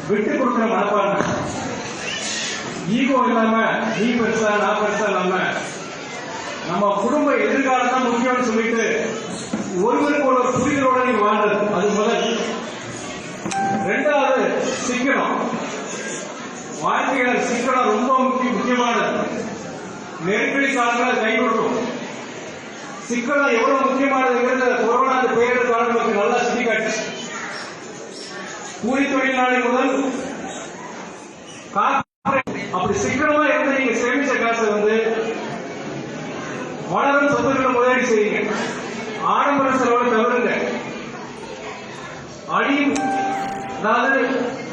விட்டு கொடுக்கிற மனப்பான்மை, ஈகோ இல்லாம நீ பெருசா நான் பெருசா இல்லாம நம்ம குடும்ப எதிர்காலம் தான் முக்கியம்னு சொல்லிட்டு ஒருவருக்கு ஒரு புரிதலோட நீங்க வாழ்றது, அது முதல். ரெண்டாவது சிக்கனம். வாழ்க்கையில சிக்கனம் ரொம்ப முக்கியமானது. நெருக்கடி காலங்கள் கை கொடுக்கும். சிக்கனம் எவ்வளவு முக்கியமானதுங்கிறது கொரோனா பேரிடர் காலம் நமக்கு நல்லா சுட்டிக்காட்டுச்சு. கூலி தொழிலாளி முதல் அப்படி சிக்கனமா இருந்து நீங்க சேமிச்ச காசை வளரும் சொத்துக்களை முதலீடு செய்யுங்க. ஆடம்பர செலவை தவிருங்க. அதாவது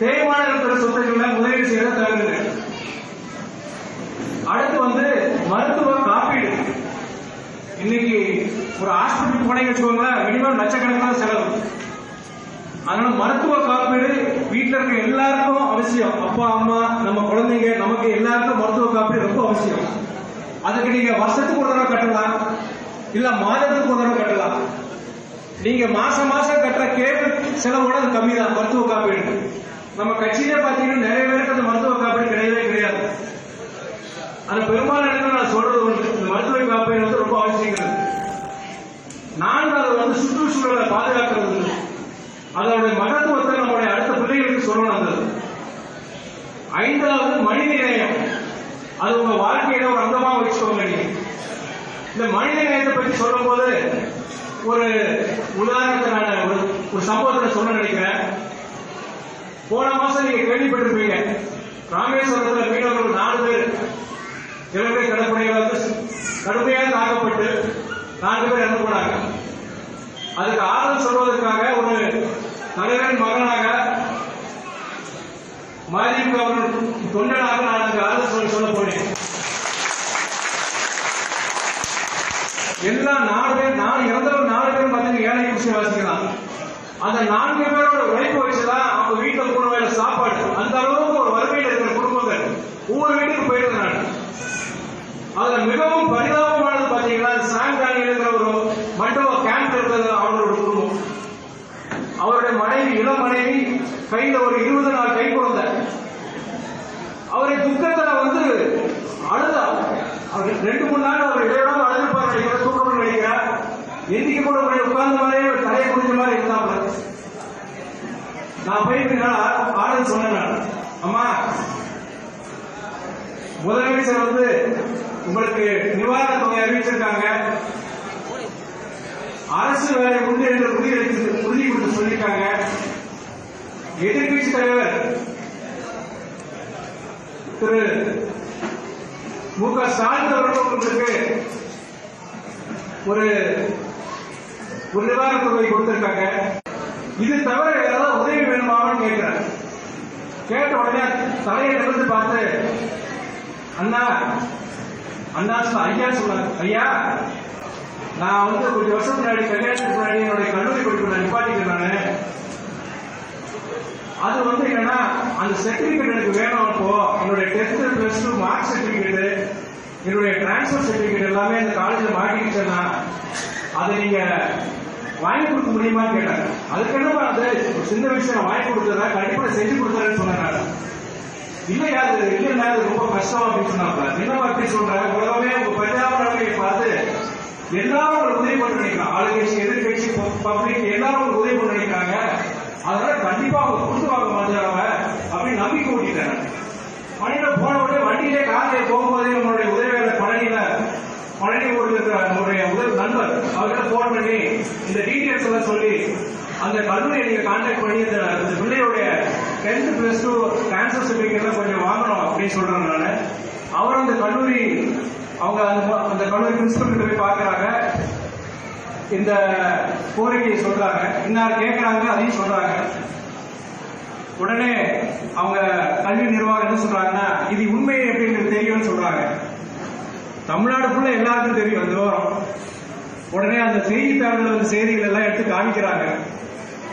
தேய்மான இருக்கிற சொத்துக்களை முதலீடு செய்யறத தவிருங்க. அடுத்து மருத்துவ காப்பீடு. இன்னைக்கு ஒரு ஹாஸ்பிட்டல் போனீங்க வச்சுக்கோங்களேன், மினிமம் லட்சக்கணக்கான செலவு. அதனால மருத்துவ காப்பீடு வீட்டில் இருக்க எல்லாருக்கும் அவசியம். அப்பா அம்மா நம்ம குழந்தைங்க நமக்கு எல்லாருக்கும் மருத்துவ காப்பீடு ரொம்ப அவசியம். அதுக்கு நீங்க வருஷத்துக்கு ஒரு தடவை கட்டலாம், இல்ல மாதத்துக்கு ஒரு தடவை கட்டலாம். நீங்க மாசம் கட்டுற கேபிள் செலவோட அது கம்மி தான் மருத்துவ காப்பீடு. நம்ம கட்சியிலே பாத்தீங்கன்னா நிறைய பேருக்கு அந்த மருத்துவ காப்பீடு கிடையவே கிடையாது. அது பெரும்பாலான இடத்துல நான் சொல்றது ஒன்று, இந்த மருத்துவ காப்பீடு ரொம்ப அவசியங்கிறது. நான்காவது சுற்றுச்சூழலை பாதுகாக்கிறது. அதனுடைய மகத்துவத்தை நம்முடைய அடுத்த பிள்ளைகளுக்கு சொல்லணும். ஐந்தாவது மனித நேயம். அது உங்க வாழ்க்கையில ஒரு அங்கமா வச்சுக்கோங்க. நீங்க இந்த மனித நேயத்தை பற்றி சொல்லும் போது ஒரு உதாரணத்தை நான் ஒரு சம்பவத்தை சொல்ல நினைக்கிறேன். போன மாசம் நீங்க கேள்விப்பட்டிருப்பீங்க, ராமேஸ்வரத்தில் மீனவர்கள் 4 பேர் இலங்கை கடற்படையால் கடுமையாக தாக்கப்பட்டு 4 பேர் இறந்து போனாங்க. அதுக்கு ஆறுதல் சொல்வதற்காக ஒரு தலைவரின் மகனாக மதிமுக அவர்கள் தொண்டனாக நான் அங்கு ஆறுதல் சொல்ல போனேன். எல்லாம் 4 பேர் இறந்தவர் 4 பேரும் பார்த்தீங்கன்னா ஏழை குடிசை வாசிக்கலாம். அந்த 4 பேரோட உழைப்பு வச்சுதான் அவங்க வீட்டில் 3 வேளை சாப்பாடு. அந்த அளவுக்கு ஒரு வறுமையில் இருக்கிற குடும்பங்கள் ஒவ்வொரு வீட்டுக்கு போயிட்டு நான் அதுல மிகவும் பரிதாபமானது பாத்தீங்கன்னா சாங்கானி இருக்கிற ஒரு மண்டப கேம்ப் இருக்கிறது அவங்களோட குடும்பம். அவருடைய மனைவி, இளம் மனைவி கையில ஒரு 20 நாள் கை குழந்தை. அவருடைய துக்கத்துல அழுதா. அவர் 2-3 நாள் அவர் இடையோட அழுதுப்பார் நினைக்கிற, தூக்கம் நினைக்கிறார். எந்திக்க கூட உட்கார்ந்த மாதிரியே தலையை குடிஞ்ச மாதிரி இருந்தாப்ல. நான் போய் ஆளுன்னு சொன்னேன், அம்மா முதலமைச்சர் உங்களுக்கு நிவாரண தொகை அறிவிச்சிருக்காங்க, அரசு வேலை உண்டு என்று உறுதி கொடுத்து சொல்லியிருக்காங்க. எதிர்கட்சி தலைவர் திரு மு.க. ஸ்டாலின் அவர்கள் உங்களுக்கு ஒரு நிவாரண தொகை கொடுத்திருக்காங்க. இது தவிர ஏதாவது உதவி வேணுமான்னு கேட்கிறேன். கேட்ட உடனே தலையை நிமிர்ந்து பார்த்து அண்ணா ஐயா சொன்னாங்க, ஐயா நான் கொஞ்சம் வருஷம் முன்னாடி கல்யாணத்துக்கு முன்னாடி என்னுடைய கல்லூரி படிப்பு நான் நிப்பாட்டிக்கிறேன். அது என்னன்னா அந்த சர்டிபிகேட் எனக்கு வேணும். இப்போ என்னுடைய 10th +2 மார்க் சர்டிபிகேட், என்னுடைய டிரான்ஸ்பர் சர்டிபிகேட் எல்லாமே இந்த காலேஜில் மாட்டிக்கிட்டேன்னா அதை நீங்க வாங்கி கொடுக்க முடியுமான்னு கேட்டாங்க. அதுக்கு என்னமா அது சின்ன விஷயம் வாங்கி கொடுத்ததா கண்டிப்பா செஞ்சு கொடுத்தாருன்னு சொன்னாங்க. இல்லையா இல்லைன்னா அது ரொம்ப கஷ்டம் அப்படின்னு சொன்னாங்க. என்னவா அப்படி சொல்றாங்க, உலகமே உங்க பரிதாப நிலையை பார்த்து எல்லாரும் ஒரு உதவி பண்ண நினைக்கிறாங்க. ஆளுங்கட்சி, எதிர்கட்சி, பப்ளிக் எல்லாரும் ஒரு உதவி பண்ண நினைக்கிறாங்க. அதனால கண்டிப்பா அவங்க கொடுத்து வாங்க மாட்டாங்க அப்படின்னு நம்பிக்கை ஊட்டிட்டாங்க. பணியில போன உடனே வண்டியிலே காலையில் போகும்போதே நம்மளுடைய உதவியாளர் பழனி ஊரில் இருக்கிற நம்மளுடைய உதவி நண்பர் அவர்கிட்ட போன் பண்ணி இந்த டீட்டெயில்ஸ் எல்லாம் சொல்லி அந்த கல்லூரியை நீங்க கான்டாக்ட் பண்ணி இந்த பிள்ளையுடைய 10th +2 டிரான்ஸ்பர் சர்டிபிகேட் கொஞ்சம் வாங்கணும் அப்படின்னு சொல்றாங்க. நான் அவர் அந்த கல்லூரி அந்த கல்லூரி பிரின்சிபல் போய் பார்க்கறாங்க. இந்த கோரிக்கையை சொல்றாங்க, இன்னார் கேட்கறாங்க, அதையும் சொல்றாங்க. உடனே அவங்க கல்வி நிர்வாகம் என்ன சொல்றாங்கன்னா, இது உண்மை எப்படின்னு தெரியும்னு சொல்றாங்க. தமிழ்நாடு ஃபுல்லா எல்லாருக்கும் தெரியும் அந்த விவரம். உடனே அந்த செய்தித்தாள்கள் செய்திகள் எல்லாம் எடுத்து காமிக்கிறாங்க.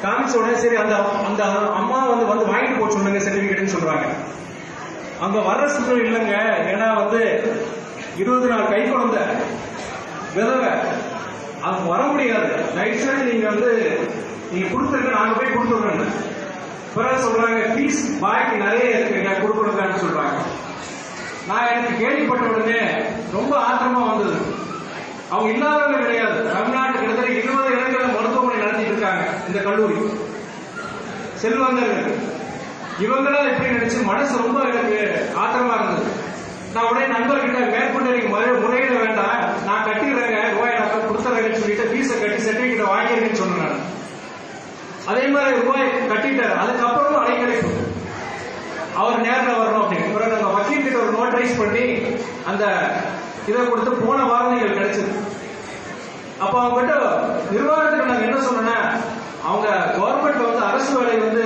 காமிச்ச உடனே சரி அந்த அம்மா வாங்கிட்டு போக சொல்லுங்க சர்டிபிகேட்னு சொல்றாங்க. அங்க வர்ற சூழ்நிலை இல்லைங்க. ஏன்னா 20 நாள் கை குழந்தை விதவை, அவங்க வர முடியாது. நைட் சைடு நீங்க கொடுத்துருக்க, நாங்க போய் கொடுத்துருக்கோம். பிறகு சொல்றாங்க ஃபீஸ் பாக்கி நிறைய இருக்குங்க கொடுக்கணுங்கன்னு சொல்றாங்க. நான் எனக்கு கேள்விப்பட்ட உடனே ரொம்ப ஆத்திரமா வந்தது. அவங்க இல்லாதவங்க கிடையாது. தமிழ்நாட்டு கிட்டத்தட்ட 20 இடங்களில் மருத்துவமனை நடத்திட்டு இருக்காங்க இந்த கல்லூரி. செல்வந்தர்கள் இவங்களாம் எப்படி நினைச்சு மனசு ரொம்ப எனக்கு ஆத்திரமா இருந்தது. நான் உடனே நண்பர்கிட்ட மேற்கொண்டு எனக்கு முறையிட வேண்டாம், நான் கட்டிடுறேங்க, ரூபாய் நான் கொடுத்துறேன்னு சொல்லிட்டு ஃபீஸை கட்டி சர்டிபிகேட் வாங்கிருக்கேன்னு சொன்னேன். அதே மாதிரி ரூபாய் கட்டிட்டாரு. அதுக்கப்புறம் அலைக்கழிப்பு அவர் நேரில் வரணும் அப்படின்னு பிறகு நாங்கள் வக்கீல் கிட்ட ஒரு நோட்டரைஸ் பண்ணி அந்த இதை கொடுத்து போன வாரம் எங்களுக்கு கிடைச்சது. அப்போ அவங்க கிட்ட நிர்வாகத்துக்கு நாங்கள் என்ன சொன்னோன்னா, அவங்க கவர்மெண்ட் வந்து அரசு வேலை வந்து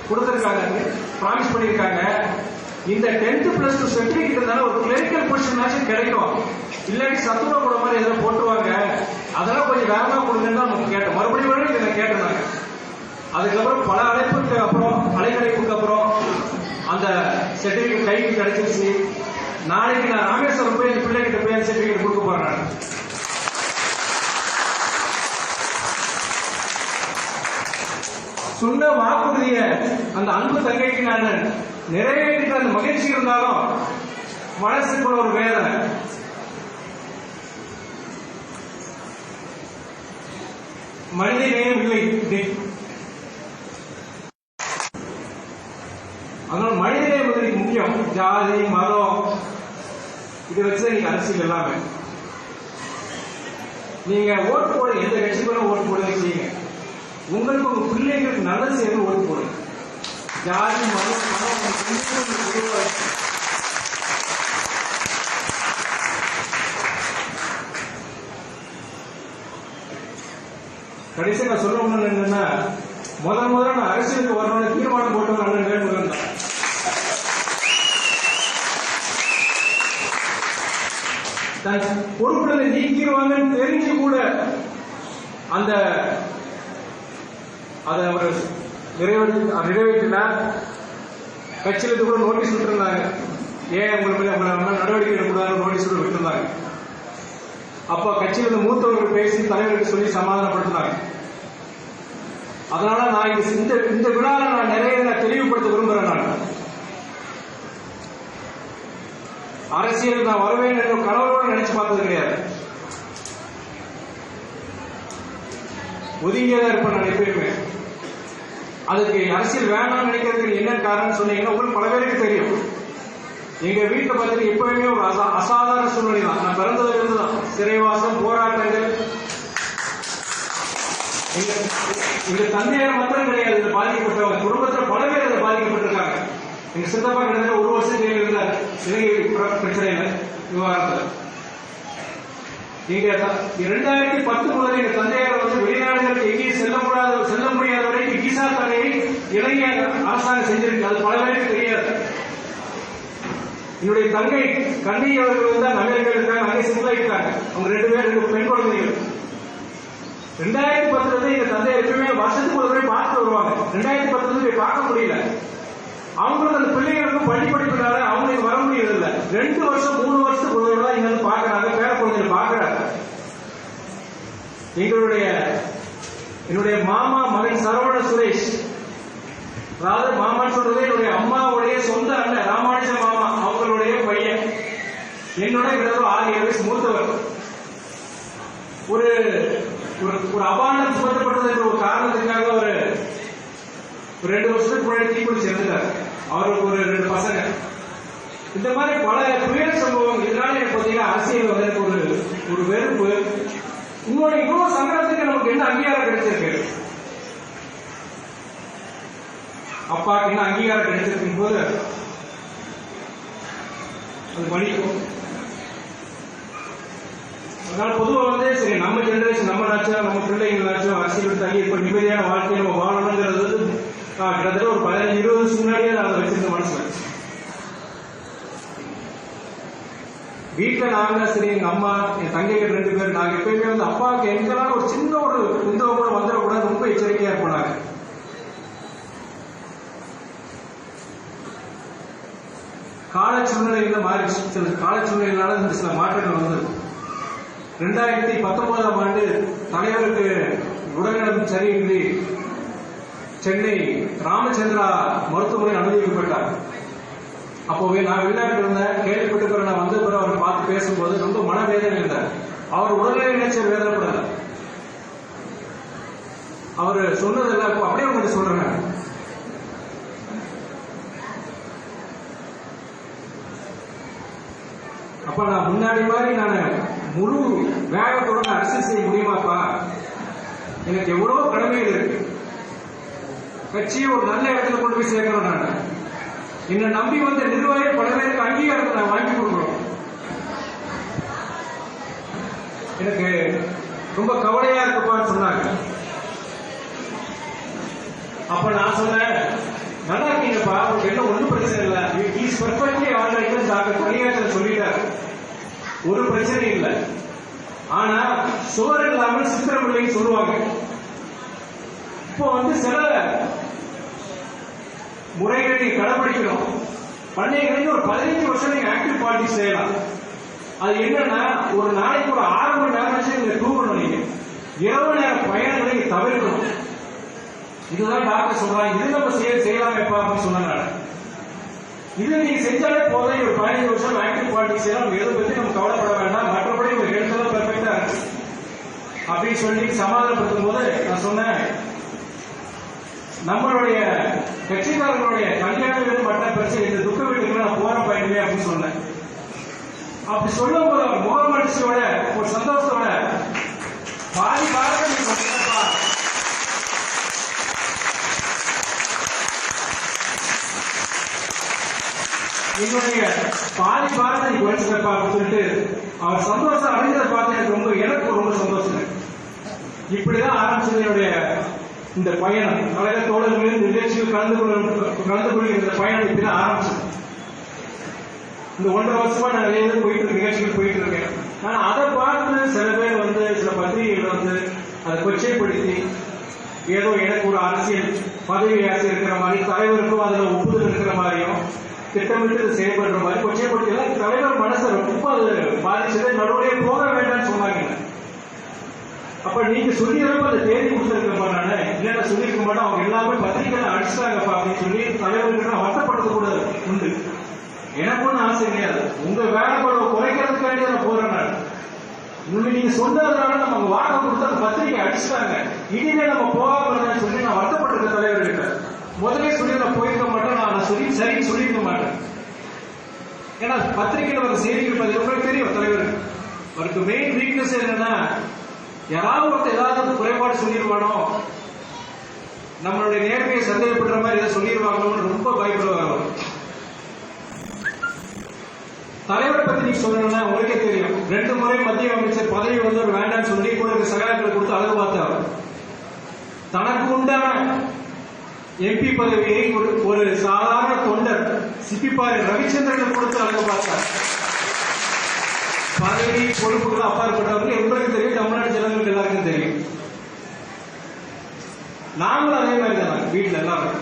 கொடுத்துருக்காங்க, ப்ராமிஸ் பண்ணியிருக்காங்க. இந்த 10th + 2 சர்டிபிகேட் இருந்தாலும் ஒரு கிளரிக்கல் பொசிஷனாச்சும் கிடைக்கும், இல்லாட்டி சத்துணவு கூட மாதிரி எதாவது போட்டுவாங்க, அதெல்லாம் கொஞ்சம் வேகமாக கொடுங்கன்னு தான் நமக்கு கேட்டோம். மறுபடியும் இதை கேட்டிருந்தாங்க. அதுக்கப்புறம் பல அலைக்கழிப்புக்கு அப்புறம் அந்த சர்டிபிகேட் கைக்கு கிடைச்சிருச்சு. நாளைக்கு நான் ராமேஸ்வரம் போய் என் பிள்ளைகிட்ட போய் அந்த சர்டிபிகேட் கொடுக்க போறேன். சொன்ன வாக்குறுதிய அந்த அன்பு தங்கைக்கு நான் நிறைவேற்றிட்ட அந்த மகிழ்ச்சி இருந்தாலும் மனசுக்குள்ள ஒரு வேதனை. மனிதநேயம் இல்லை. அதனால மனிதநேயம் வந்து முக்கியம். ஜாதி மதம் இதை வச்சு நீங்க அரசியல் எல்லாமே நீங்க ஓட்டு போட எந்த கட்சிக்குள்ள ஓட்டு போடுங்க செய்யுங்க. உங்களுக்கு உங்க பிள்ளைங்களுக்கு நல்லது செய்து ஓட்டு போடுங்க. ஜாதி மதம் கடைசி நான் சொல்லணும்னு என்னன்னா, முதல்ல நான் அரசியலுக்கு வரணும்னு தீர்மானம் போட்டு அண்ணன் வேணுங்க. பொறுப்புகளை நீக்கிடுவாங்கன்னு தெரிஞ்சு கூட அந்த அதை அவர் நிறைவேற்றினார். கட்சியில கூட நோட்டீஸ் விட்டுருந்தாங்க, ஏன் உங்களுக்கு நடவடிக்கை எடுக்கக்கூடாது நோட்டீஸ் விட்டுருந்தாங்க. அப்ப கட்சியில மூத்தவர்கள் பேசி தலைவருக்கு சொல்லி சமாதானப்படுத்தினாங்க. அதனால நான் இந்த விழாவில் நான் நிறைய தெளிவுபடுத்த விரும்புறேன். நான் அரசியல் நான் வருவேன் என்ற கனவோடு நினைச்சு பார்த்தது கிடையாது. ஒதுங்கியதா இருப்பேன் நான் எப்பயுமே. அதுக்கு அரசியல் வேணாம்னு நினைக்கிறதுக்கு என்ன காரணம் சொன்னீங்கன்னா, உங்களுக்கு பல பேருக்கு தெரியும். எங்க வீட்டுல பார்த்தீங்கன்னா எப்பயுமே ஒரு அசாதாரண சூழ்நிலை தான். நான் பிறந்ததுல இருந்துதான் சிறைவாசம், போராட்டங்கள். எங்க தந்தையார் மாத்திரம் கிடையாது இதில் பாதிக்கப்பட்டவங்க, குடும்பத்தில் பல பேர் இதில் பாதிக்கப்பட்டிருக்காங்க. எங்க சித்தப்பா கிட்டத்தட்ட 1 வருஷம் ஜெயிலில் இருந்தார் இலங்கை பிரச்சனையில விவகாரத்தில். எங்க 2010 முதல் எங்க தந்தையார் வந்து வெளிநாடுகளுக்கு எங்கேயும் செல்ல முடியாத வரைக்கும் விசா தடையை இலங்கை அரசாங்கம் செஞ்சிருக்கு. அது பல பேருக்கு தெரியாது. என்னுடைய தங்கை கண்ணி அவர்கள் வந்து அமெரிக்கா இருக்காங்க, அங்கே சிங்கிளா இருக்காங்க. அவங்க 2 பேர் 2 பெண் குழந்தைகள். 2010 எங்க தந்தை எப்பவுமே வருஷத்துக்கு ஒரு முறை பார்த்து வருவாங்க. 2010 போய் பார்க்க முடியல. அவங்களுக்கு அந்த பிள்ளைகளுக்கும் பள்ளி படிப்புனால அவங்களுக்கு வர முடியறதில்லை. 2 வருஷம் 3 வருஷத்துக்கு ஒரு தான் இங்க வந்து பாக்குறாங்க, பேர குழந்தைகள் பாக்குறாங்க. என்னுடைய மாமா மகன் சரவண சுரேஷ், அதாவது மாமான்னு சொல்றது என்னுடைய அம்மாவுடைய சொந்த அண்ணன் ராமானுஜ மாமா, அவங்களுடைய பையன். என்னோட 6-7 வயசு மூத்தவர். ஒரு அபாண்டம் சுமத்தப்பட்டது என்ற ஒரு காரணத்துக்காக ஒரு 2 வருஷத்துக்கு முன்னாடி தீக்குளிச்சு இறந்துட்டார். அவருக்கு ஒரு 2 பசங்க. இந்த மாதிரி பல புயல் சம்பவம். இதனால எனக்கு பார்த்தீங்கன்னா அரசியல் வந்து எனக்கு ஒரு வெறுப்பு. இன்னொரு இவ்வளவு சங்கடத்துக்கு நமக்கு என்ன அங்கீகாரம் கிடைச்சிருக்கு, அப்பாவுக்கு என்ன அங்கீகாரம் கிடைச்சிருக்கும் போது அது வலிக்கும். அதனால பொதுவாக வந்து சரி நம்ம ஜெனரேஷன் நம்மளாச்சும் நம்ம பிள்ளைங்களாச்சும் அரசியல் தங்கி இப்ப நிம்மதியான வாழ்க்கையை நம்ம வாழணுங்கிறது கிட்டத்தட்ட ஒரு 15-20 வருஷம் முன்னாடியே நான் அதை வச்சிருந்த மனசுல. வீட்டுல நாங்க சரி எங்க அம்மா என் தங்கைகள் 2 பேர் நாங்க எப்பயுமே வந்து அப்பாவுக்கு எங்கெல்லாம் ஒரு சின்ன ஒரு குந்தவம் கூட வந்துடக்கூடாது ரொம்ப எச்சரிக்கையா இருப்பாங்க. கால சூழ்நிலையில மாறிடுச்சு. சில கால சூழ்நிலையினால இந்த சில மாற்றங்கள் வந்தது. 2019ஆம் ஆண்டு தலைவருக்கு உடல்நலம் சரியின்றி சென்னை ராமச்சந்திரா மருத்துவமனையில் அனுமதிக்கப்பட்டார். அப்போவே நான் வெளிநாட்டில் இருந்தேன், கேள்விப்பட்டு பிறகு நான் வந்த பிறகு அவரை பார்த்து பேசும்போது ரொம்ப மனவேதனை இருந்தார். அவர் உடல்நிலை நினைச்ச வேதனைப்படல. அவர் சொன்னதெல்லாம் இப்போ அப்படியே உங்கள்கிட்ட சொல்றேன். அப்ப நான் முன்னாடி மாதிரி நான் முழு வேகத்தோட அரசியல் செய்ய முடியுமாப்பா? எனக்கு எவ்வளவோ கடமைகள் இருக்கு. கட்சியை ஒரு நல்ல இடத்துல கொண்டு போய் சேர்க்கிறோம். நான் என்னை நம்பி வந்த நிர்வாகிகள் பல பேருக்கு அங்கீகாரத்தை நான் வாங்கி கொடுக்குறோம். எனக்கு ரொம்ப கவலையா இருக்குப்பான்னு சொன்னாங்க. அப்ப நான் சொன்னேன், நல்லா இருக்கீங்கப்பா, உங்களுக்கு என்ன ஒன்றும் பிரச்சனை இல்லை, இஸ் பெர்ஃபெக்ட்லி ஆல்ரைட் டாக்டர் பணியாற்ற சொல்லிட்டாரு, ஒரு பிரச்சனை இல்லை. ஆனா சுவர் இல்லாமல் சித்திரமில்லைன்னு சொல்லுவாங்க. இப்போ சில முறைகளை கடைபிடிக்கணும். பண்ணைகளில் ஒரு 15 வருஷம் நீங்க ஆக்டிவ் பாலிடிக்ஸ் செய்யலாம். அது என்னன்னா, ஒரு நாளைக்கு ஒரு 6 மணி நேரம் வச்சு நீங்க தூங்கணும். நீங்க இரவு நேர பயணங்களை தவிர்க்கணும். இதுதான் டாக்டர் சொல்றாங்க. இது நம்ம செய்யலாமேப்பா அப்படின்னு சொன்னாங்க. இது நீங்க செஞ்சாலே போதும். ஒரு 15 வருஷம் ஆக்டிவ் பாலிடிக்ஸ் செய்யலாம். எதை பத்தி நம்ம கவலைப்பட வேண்டாம். மற்றபடி ஒரு ஹெல்த் எல்லாம் பெர்ஃபெக்டா இருக்கு அப்படின்னு சொல்லி சமாதானப்படுத்தும் போது நான் சொன்னேன், நம்மளுடைய கட்சிக்காரர்களுடைய கல்யாணம் மற்ற பிரச்சனை இந்த துக்க வீட்டுக்கு நான் போற பயணமே அப்படின்னு சொன்னேன். அப்படி சொல்லும் போது முகமலர்ச்சியோட ஒரு சந்தோஷத்தோட பாதி பாரதம் என்னுடைய பாதி பாரத்தை நீ குறைச்சிருப்பா அப்படின்னு சொல்லிட்டு அவர் சந்தோஷம் அடைஞ்சதை பார்த்து எனக்கு ரொம்ப சந்தோஷம். இப்படிதான் ஆரம்பிச்சது என்னுடைய இந்த பயணம். கழக தோழர்களின் நிகழ்ச்சியில் கலந்து கொள்கிற இந்த பயணம் இப்படிதான் ஆரம்பிச்சது. இந்த 1.5 வருஷமா நான் நிறைய போயிட்டு நிகழ்ச்சிகள் போயிட்டு இருக்கேன். ஆனா அதை பார்த்து சில பேர் சில பத்திரிகைகள் அதை கொச்சைப்படுத்தி ஏதோ எனக்கு ஒரு அரசியல் பதவி ஆசை இருக்கிற மாதிரி, தலைவருக்கும் அதுல ஒப்புதல் இருக்கிற மாதிரியும் திட்டமிட்டு செயல்படுற மாதிரி கொச்சைப்படுத்தி தலைவர் மனசை ரொம்ப அது பாதிச்சதை நடுவுடைய போக வேண்டாம்னு சொன்னாங்க. அப்ப நீங்க சொல்லிடுறப்ப அந்த தேதி கொடுத்துருக்கப்பா, நானு இல்லைன்னா சொல்லியிருக்க மாட்டேன், அவங்க எல்லாமே பத்திரிகைகளை அடிச்சிட்டாங்கப்பா அப்படின்னு சொல்லி தலைவர்கள் வருத்தப்படுத்த கூட உண்டு. எனக்கு ஒன்றும் ஆசை கிடையாது. உங்க வேலை குறைக்கிறதுக்காண்டி நான் போறேன். நான் இன்னும் நீங்க சொன்னதுனால நம்ம வாக்கு கொடுத்து அந்த பத்திரிகை அடிச்சிட்டாங்க, இனிமே நம்ம போகாம சொல்லி நான் வருத்தப்பட்டிருக்க தலைவர்கிட்ட. முதலே சொல்லி நான் போயிருக்க மாட்டேன், நான் சொல்லி சரின்னு சொல்லியிருக்க மாட்டேன். ஏன்னா பத்திரிகையில வர செய்திகள் உங்களுக்கு தெரியும், தலைவருக்கு அவருக்கு மெயின் வீக்னஸ் என்னன்னா, யாராவது ஒருத்தர் ஏதாவது குறைபாடு சொல்லிடுவானோ, நம்மளுடைய நேர்மையை சந்தேகப்படுற மாதிரி ஏதாவது சொல்லிடுவாங்களோன்னு ரொம்ப பயப்படுவாங்க. தலைவரை பத்தி நீங்க சொல்லணும்னா உங்களுக்கே தெரியும், 2 முறை மத்திய அமைச்சர் பதவி ஒரு வேண்டாம்னு சொல்லி கூட சகாயங்களை கொடுத்து அழகு பார்த்தார். தனக்கு உண்டான எம்பி பதவியை ஒரு சாதாரண தொண்டர் சிப்பிப்பாறை ரவிச்சந்திரன் கொடுத்து அழகு பார்த்தார். பதவி பொறுப்புகள் அப்பாற்பட்டவர்கள் உங்களுக்கு தெரியும், தமிழ்நாடு ஜனங்களுக்கு எல்லாருக்கும் தெரியும். நாங்களும் அதே மாதிரி தான் வீட்டில் எல்லாரும்.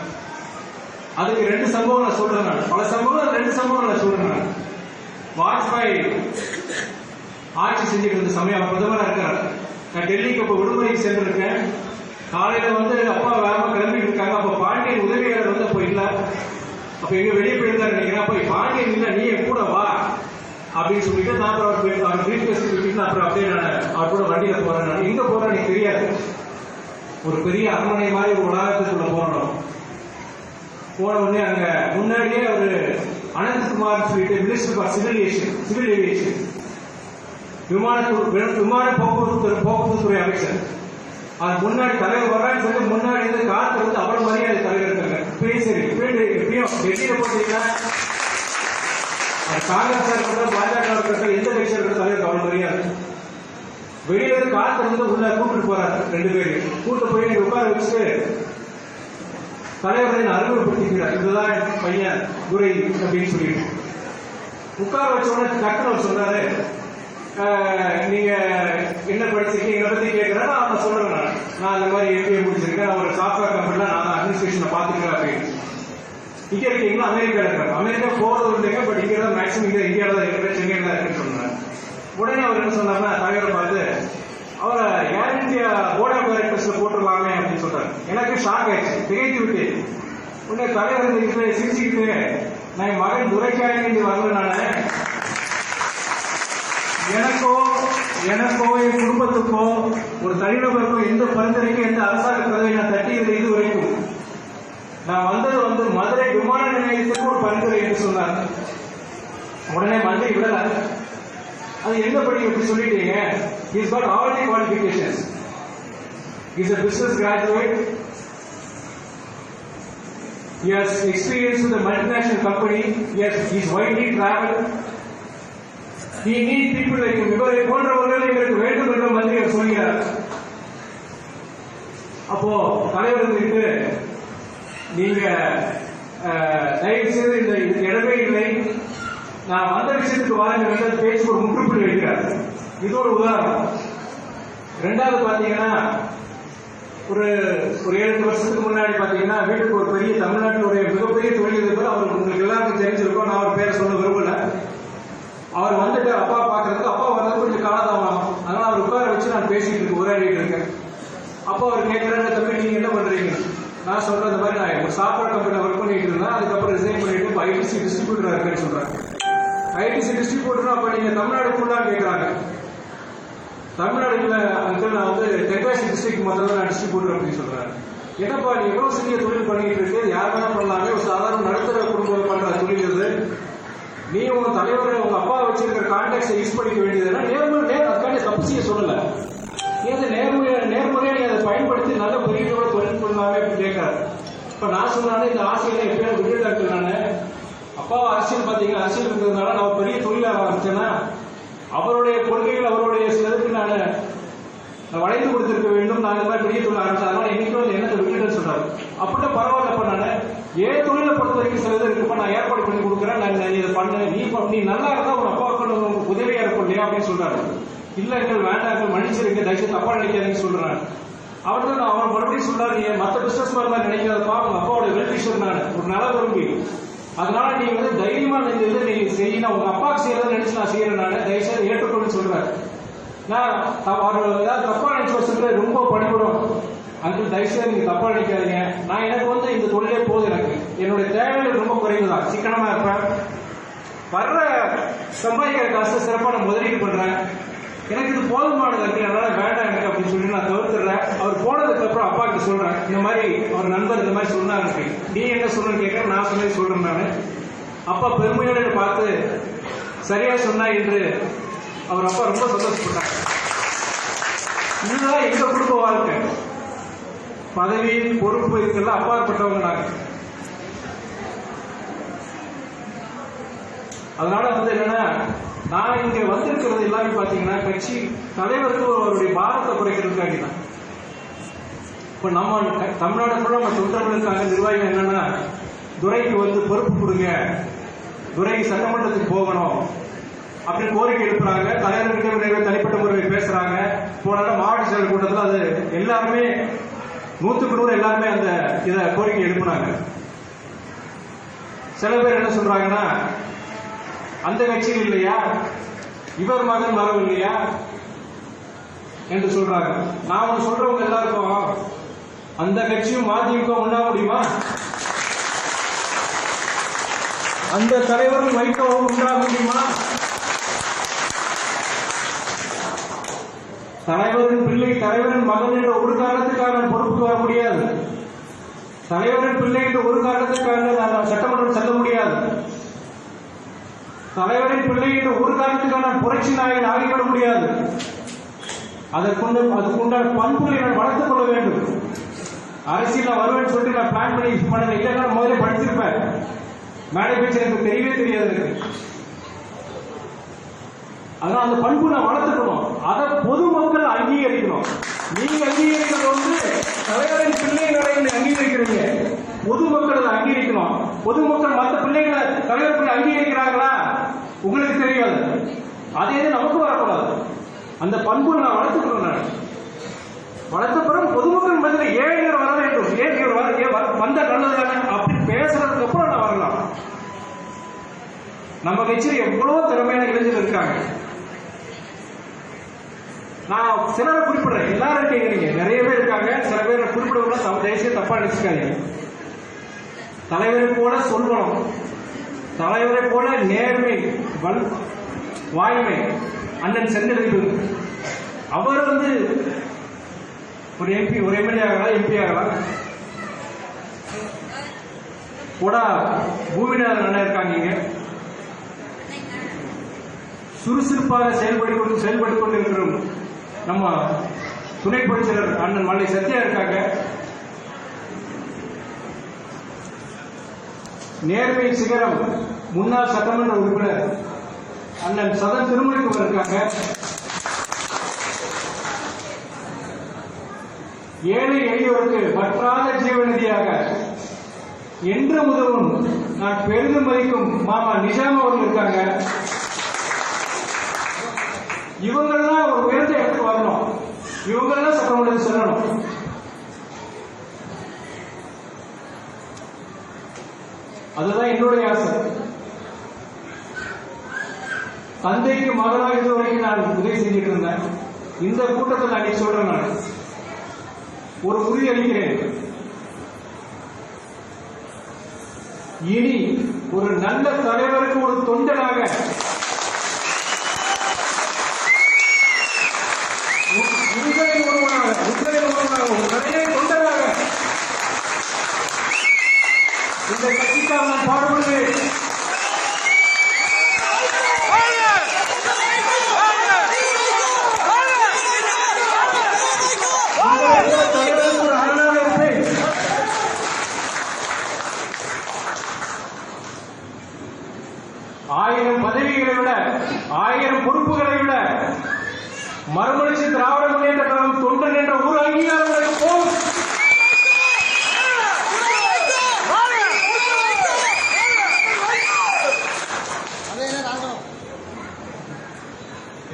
அதுக்கு 2 சம்பவம் நான் சொல்றேன். நான் பல சம்பவம் 2 சம்பவம் நான் சொல்றேன். வாஜ்பாய் ஆட்சி செஞ்சுட்டு இருந்த சமயம் பிரதமராக இருக்காரு. நான் டெல்லிக்கு இப்ப விடுமுறைக்கு சென்றிருக்கேன். காலையில அப்பா வேகமா கிளம்பிட்டு இருக்காங்க. அப்ப பாண்டியன் உதவியாளர் அப்போ இல்ல, அப்ப எங்க வெளியே போயிருந்தாரு நினைக்கிறேன். அப்ப பாண்டியன் இல்ல, நீ கூட வா அப்படின்னு சொல்லிட்டு நான் அவர் வீட்டு பேசிட்டு அப்புறம் அப்படியே நான் அவர் கூட வண்டியில போறேன். நான் எங்க போறேன் எனக்கு தெரியாது. ஒரு பெரிய அரண்மனை மாதிரி ஒரு உலகத்துக்குள்ள போறோம். போன உடனே அங்க முன்னாடியே ஒரு அனந்த்குமார் சொல்லிட்டு மினிஸ்டர் ஃபார் சிவில் ஏவியேஷன் விமான போக்குவரத்து துறை அமைச்சர், அது முன்னாடி தலைவர் வர்றான்னு சொல்லி முன்னாடி இருந்து காத்து அவ்வளவு மரியாதை தலைவர் இருக்காங்க. சரி எப்படியும் டெல்லியில போட்டீங்கன்னா காங்கிரஸ் இருக்கட்டும் பாஜக இருக்கட்டும் எந்த கட்சியா இருக்கட்டும் தலைவருக்கு அவ்வளவு மரியாதை. வெளியில இருந்து காத்து உள்ள கூப்பிட்டு போறாரு. 2 பேரும் கூட்டு போய் நீங்க உட்கார வச்சுட்டு தலைவரை அறிமுகப்படுத்திக்கிறார். இதுதான் பையன் துரை அப்படின்னு சொல்லிட்டு உட்கார வச்ச உடனே டக்குனு சொல்றாரு, நீங்க என்ன படிச்சிருக்கீங்க இதை பத்தி கேட்கிறேன். நான் சொல்றேன், நான் இந்த மாதிரி எம்பிஏ முடிச்சிருக்கேன், ஒரு சாஃப்ட்வேர் கம்பெனில நான் அட்மினிஸ்ட்ரேஷனை பாத்துக்கிறேன் அப்படின்னு. இங்க இருக்கீங்களா? அமெரிக்கா இருக்காரு. அமெரிக்கா போறது இல்லைங்க, பட் இங்க தான் மேக்ஸிமம் இங்க இந்தியாவில தான் இருக்கிற, சென்னையில தான் இருக்குன்னு சொன்னார். உடனே அவர் என்ன சொன்னார்னா, தலைவரை பார்த்து அவரை ஏர் இந்தியா போர்ட் ஆஃப் டைரக்டர்ஸ்ல போட்டுடலாமே அப்படின்னு சொல்றாரு. எனக்கு ஷாக் ஆயிடுச்சு, திகைத்து விட்டு. உடனே தலைவர் சிரிச்சுக்கிட்டு, நான் என் மகன் துரைக்காக வரல, எனக்கோ என் குடும்பத்துக்கோ ஒரு தனிநபருக்கோ எந்த பரிந்துரைக்கும் எந்த அரசாங்க கதவை நான் தட்டியது இது வரைக்கும். நான் வந்தது மதுரை விமான நிலையத்துக்கு ஒரு பரிந்துரை என்று சொன்னார். உடனே மந்திரி விடல, அது என்ன படி எப்படி சொல்லிட்டீங்க? He's got all the qualifications. He's a business graduate. He has experience with a multinational company. He's widely traveled. He needs people like him. இவரை போன்றவர்கள் எங்களுக்கு வேண்டும் என்று மந்திரி சொல்கிறார். அப்போ தலைவர்களுக்கு நீங்க தயவு செய்து இந்த இடமே இல்லை, நான் வந்த விஷயத்துக்கு வாங்க பேச்சு ஒரு முற்றுப்புள்ளி வைக்கிறார். இது ஒரு உதாரணம். ரெண்டாவது பாத்தீங்கன்னா ஒரு 7 வருஷத்துக்கு முன்னாடி பாத்தீங்கன்னா வீட்டுக்கு ஒரு பெரிய தமிழ்நாட்டினுடைய மிகப்பெரிய தொழிலதிபர், அவருக்கு உங்களுக்கு எல்லாருக்கும் தெரிஞ்சிருக்கும், நான் அவர் பேரை சொல்ல விரும்பல. அவர் வந்துட்டு அப்பா பாக்குறதுக்கு, அப்பா வர்றது கொஞ்சம் காலதாமம், அதனால அவர் உட்கார வச்சு நான் பேசிட்டு இருக்கேன், உரையாடிட்டு இருக்கேன். அப்போ அவர் கேட்கிறாரு, தம்பி நீங்க என்ன பண்றீங்க? நான் சொல்றேன், இந்த மாதிரி நான் ஒரு சாஃப்ட்வேர் கம்பெனியில் ஒர்க் பண்ணிட்டு இருந்தேன், அதுக்கப்புறம் ரிசைன் பண்ணிட்டு ஐடிசி டிஸ்ட்ரிபியூட்டரா இருக்கேன்னு சொல்றேன். ஐடிசி டிஸ்ட்ரிபியூட்டர் அப்ப நீங்க தமிழ்நாடு ஃபுல்லா கேட்கறாங்க. தமிழ்நாடுல அங்கிள் நான் தென்காசி டிஸ்ட்ரிக்ட் முதல்ல நான் டிஸ்ட்ரிபியூட்டர் அப்படின்னு சொல்றேன். என்னப்பா நீ எவ்வளவு சிறிய தொழில் பண்ணிட்டு இருக்கு, யார் வேணா பண்ணலாமே, ஒரு சாதாரண நடுத்தர குடும்பம் பண்ற தொழில் இது. நீ உங்க தலைவர் உங்க அப்பா வச்சிருக்கிற கான்டாக்ட்ஸை யூஸ் பண்ணிக்க வேண்டியதுன்னா அதுக்கான தப்பு செய்ய சொல்லல, நேர்முறையா நீ அதை பயன்படுத்தி நல்ல பெரிய தொழில் பண்ணலாமே அப்படின்னு கேட்கறாரு. இப்ப நான் சொன்னாலே இந்த ஆசையெல்லாம் எப்படியாவது விட்டுட்டாங்க. நானு அப்பாவை அரசியல் பாத்தீங்கன்னா அரசியல் இருக்கிறதுனால நான் பெரிய தொழில் ஆரம்பிச்சேன்னா அவருடைய கொள்கைகள் அவருடைய சிலருக்கு நான் வளைந்து கொடுத்திருக்க வேண்டும். நான் இந்த மாதிரி பெரிய தொழில் ஆரம்பிச்சேன், அதனால இன்னைக்கு எண்ணத்தை விட்டுட்டேன்னு சொன்னாரு. அப்படின்னா பரவாயில்லப்ப, நான் ஏன் தொழிலை பொறுத்த வரைக்கும் சிலது இருக்குப்ப நான் ஏற்பாடு பண்ணி கொடுக்குறேன், நான் இதை பண்ண நீ நல்லா இருந்தா உங்க அப்பாவுக்கு உதவியா இருக்கும் இல்லையா அப்படின்னு சொல்றாரு. இல்ல எங்கள் வேண்டாங்கள் மன்னிச்சிருக்க, தயவுசெய்து தப்பா நினைக்காதீங்கன்னு சொல்றேன். அவர் தான் அவர் மறுபடியும் சொல்றாரு, மற்ற பிசினஸ் மாதிரி நினைக்காதப்பா, உங்க அப்பாவோட வெல்விஷர் நான் ஒரு நல விரும்பி, அதனால நீ தைரியமா இந்த இதை நீங்க செய்யணும், உங்க அப்பாவுக்கு செய்யறதை நினைச்சு நான் செய்யறேன், நான் தயவுசெய்து ஏற்றுக்கொள்ளுன்னு சொல்றாரு. நான் அவர் ஏதாவது தப்பா நினைச்சு வச்சுட்டு ரொம்ப படிப்படும் அங்கிள், தயவுசெய்து நீங்க தப்பா நினைக்காதீங்க, நான் எனக்கு இந்த தொழிலே போதும், எனக்கு என்னுடைய தேவைகள் ரொம்ப குறைவுதான், சிக்கனமா இருப்பேன், வர்ற சம்பாதிக்கிற காசு சிறப்பா நான் முதலீடு பண்றேன், எனக்கு இது போதுமானது இருக்கு, அதனால வேண்டாம் எனக்கு அப்படின்னு சொல்லி நான் தவிர்த்துறேன். அவர் போனதுக்கு அப்புறம் அப்பா கிட்ட சொல்றேன், இந்த மாதிரி அவர் நண்பர் இந்த மாதிரி சொன்னாரு, நீ என்ன சொல்றேன்னு கேட்க, நான் சொன்னது சொல்றேன். நான் அப்பா பெருமையோட பார்த்து சரியா சொன்னா என்று அவர் அப்பா ரொம்ப சந்தோஷப்பட்டார். இதுதான் எங்க குடும்ப வாழ்க்கை. பதவி பொறுப்பு இதுக்கெல்லாம் அப்பாற்பட்டவங்க நாங்க. அதனால என்னன்னா நான் இங்க வந்திருக்கிறது எல்லாமே பாத்தீங்கன்னா கட்சி தலைவருக்கு அவருடைய பாரத்தை குறைக்கிறதுக்காக தான். இப்ப நம்ம தமிழ்நாடு கூட நம்ம தொண்டர்களுக்காக நிர்வாகிகள் என்னன்னா துரைக்கு பொறுப்பு கொடுங்க, துரை சட்டமன்றத்துக்கு போகணும் அப்படின்னு கோரிக்கை எழுப்புறாங்க. தலைவர்கிட்ட தனிப்பட்ட முறையில் பேசுறாங்க. போன மாவட்ட செயலர் கூட்டத்தில் அது எல்லாருமே 100க்கு 100 எல்லாருமே அந்த இத கோரிக்கை எழுப்புனாங்க. சில பேர் என்ன சொல்றாங்கன்னா, அந்த கட்சியில் இல்லையா, இவர் மகன் மரம் இல்லையா என்று சொல்றாங்க. நான் சொல்றவங்க எல்லாருக்கும் அந்த கட்சியும் மதிமுக உண்ணா முடியுமா? அந்த தலைவரும் வைகோவும் உண்டாக முடியுமா? தலைவரின் பிள்ளை தலைவரின் மகன் என்ற ஒரு காரணத்துக்காக பொறுப்புக்கு வர முடியாது. தலைவரின் பிள்ளை என்ற ஒரு காரணத்துக்காக சட்டமன்றம் செல்ல முடியாது. தலைவரின் பிள்ளை என்ற ஒரு காரணத்துக்காக புரட்சி நாயகன் ஆகிவிட முடியாது. அதுக்குண்டான பண்புகளை நான் வளர்த்துக் கொள்ள வேண்டும். அரசியல் வருவேன்னு சொல்லிட்டு நான் பிளான் பண்ணி இல்லைன்னா முதல்ல படிச்சிருப்பேன். மேடை பேச்சு எனக்கு தெரியவே தெரியாது. அதனால அந்த பண்பு நான் வளர்த்துக்கணும். அதை பொதுமக்கள் அங்கீகரிக்கணும். நீங்க அங்கீகரிக்கிறது தலைவரின் பிள்ளைகளை அங்கீகரிக்கிறீங்க, பொதுமக்கள் அதை அங்கீகரிக்கணும். பொதுமக்கள் மற்ற பிள்ளைகளை தலைவர் அங்கீகரிக்கிறாங்களா உங்களுக்கு தெரியாது. அதே நமக்கு வரக்கூடாது. அந்த பண்பு நான் வளர்த்துக்கணும். நான் வளர்த்த பிறகு பொதுமக்கள் மத்தியில் ஏன் இவர் வர வேண்டும், ஏன் இவர் வந்த நல்லதான அப்படி பேசுறதுக்கு அப்புறம் நான் வரலாம். நம்ம கட்சியில் எவ்வளவு திறமையான இளைஞர்கள் இருக்காங்க. நான் சிலரை குறிப்பிடுறேன், எல்லாரும் கேட்குறீங்க, நிறைய பேர் இருக்காங்க, சில பேர் குறிப்பிடவும் தயவுசெய்து தப்பா நினைச்சுக்காதீங்க. தலைவரை போல சொல்வனம், தலைவரை போல நேர்மை, வாய்மை அண்ணன் செந்தில். அவர் ஒரு எம்பி, ஒரு எம்எல்ஏ ஆகலாம், எம்பி ஆகலாம். கூட பூமிநாதன் அண்ணன் இருக்காங்க, சுறுசுறுப்பாக செயல்பட்டு கொண்டிருக்கிறோம். நம்ம துணை பொதுச்செயலர் அண்ணன் மல்லை சத்யா இருக்காங்க. நேர்மை சிகரம் முன்னாள் சட்டமன்ற உறுப்பினர் அண்ணன் சதன் திருமணிக்குவர் இருக்காங்க. ஏழை எளியோருக்கு வற்றாத ஜீவநிதியாக என்று உதவும் நான் பெரிதும் மதிக்கும் மாமா நிஜாம் அவர்கள் இருக்காங்க. இவங்கெல்லாம் ஒரு உயர்ந்த இடத்துக்கு வரணும், இவங்கெல்லாம் சட்டமன்றத்தில் செல்லணும். அதுதான் என்னுடைய ஆசை. தந்தைக்கு மகனாக இது வரைக்கும் நான் உதவி செஞ்சுட்டு இருந்தேன். இந்த கூட்டத்தில் அன்னைக்கு சொல்றேன், நான் ஒரு உறுதி அளிக்கிறேன், இனி ஒரு நல்ல தலைவருக்கு ஒரு தொண்டனாக தொண்டனாக இந்த கட்சிக்காக நான் பாடுபடுவேன். ஒரு அரணாக இருப்பேன். ஆயிரம் பதவிகளை விட, ஆயிரம் பொறுப்புகளை விட மறுமலர்ச்சி திராவிட முன்னேற்ற கழகம் தொண்டன் என்ற ஒரு அங்கீகாரம் போகும்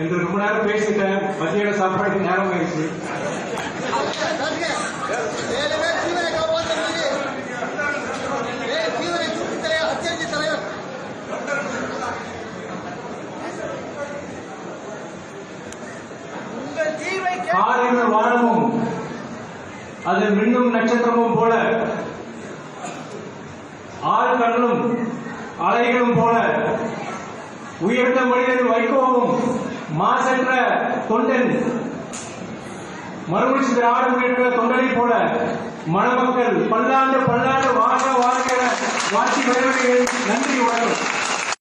என்று ரொம்ப நேரம் பேசிட்டேன். மத்தியான சாப்பாடு நேரம் ஆயிடுச்சு. காரின வானமும் அதில் மின்னும் நட்சத்திரமும் போல, ஆழ்கடலும் அலைகளும் போல, உயர்ந்த மனிதன் வைகோவும் மாசற்ற தொண்டன் மறுமலர்ச்சி திராவிட முன்னேற்ற தொண்டனை போல மணமக்கள் பல்லாண்டு வாழ்க வாழ்க வாழ்த்தி வருகிறேன். நன்றி, வணக்கம்.